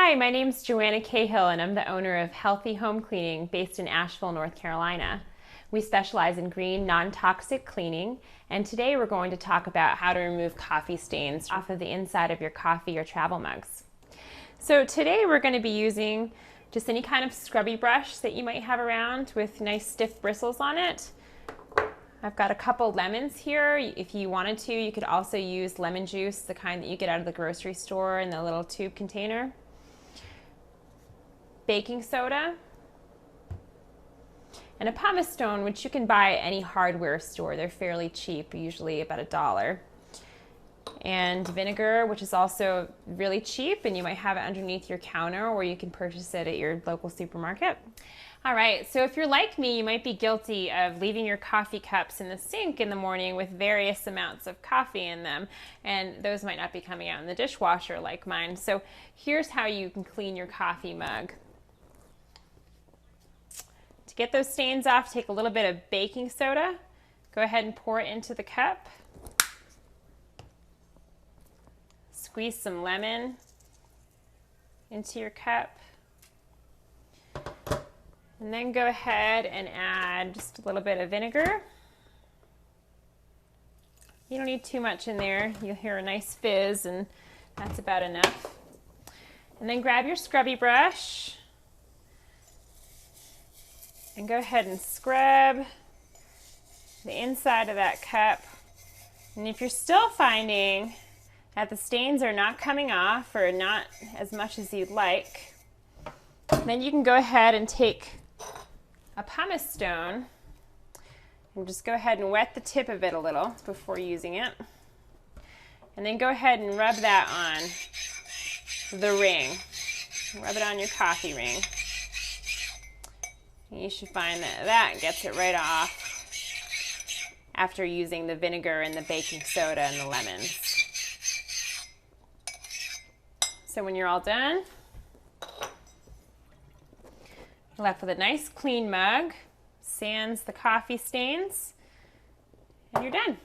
Hi, my name's Joanna Cahill and I'm the owner of Healthy Home Cleaning based in Asheville, North Carolina. We specialize in green, non-toxic cleaning, and today we're going to talk about how to remove coffee stains off of the inside of your coffee or travel mugs. So today we're going to be using just any kind of scrubby brush that you might have around with nice stiff bristles on it. I've got a couple lemons here. If you wanted to, you could also use lemon juice, the kind that you get out of the grocery store in the little tube container. Baking soda, and a pumice stone, which you can buy at any hardware store. They're fairly cheap, usually about $1. And vinegar, which is also really cheap, and you might have it underneath your counter, or you can purchase it at your local supermarket. All right, so if you're like me, you might be guilty of leaving your coffee cups in the sink in the morning with various amounts of coffee in them, and those might not be coming out in the dishwasher like mine. So here's how you can clean your coffee mug. To get those stains off, take a little bit of baking soda. Go ahead and pour it into the cup. Squeeze some lemon into your cup. And then go ahead and add just a little bit of vinegar. You don't need too much in there. You'll hear a nice fizz, and that's about enough. And then grab your scrubby brush and go ahead and scrub the inside of that cup. And if you're still finding that the stains are not coming off or not as much as you'd like, then you can go ahead and take a pumice stone and just go ahead and wet the tip of it a little before using it. And then go ahead and rub that on the ring. Rub it on your coffee ring. And you should find that that gets it right off after using the vinegar and the baking soda and the lemons. So when you're all done, you're left with a nice clean mug, sans the coffee stains, and you're done.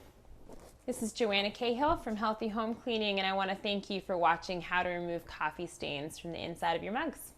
This is Joanna Cahill from Healthy Home Cleaning, and I want to thank you for watching how to remove coffee stains from the inside of your mugs.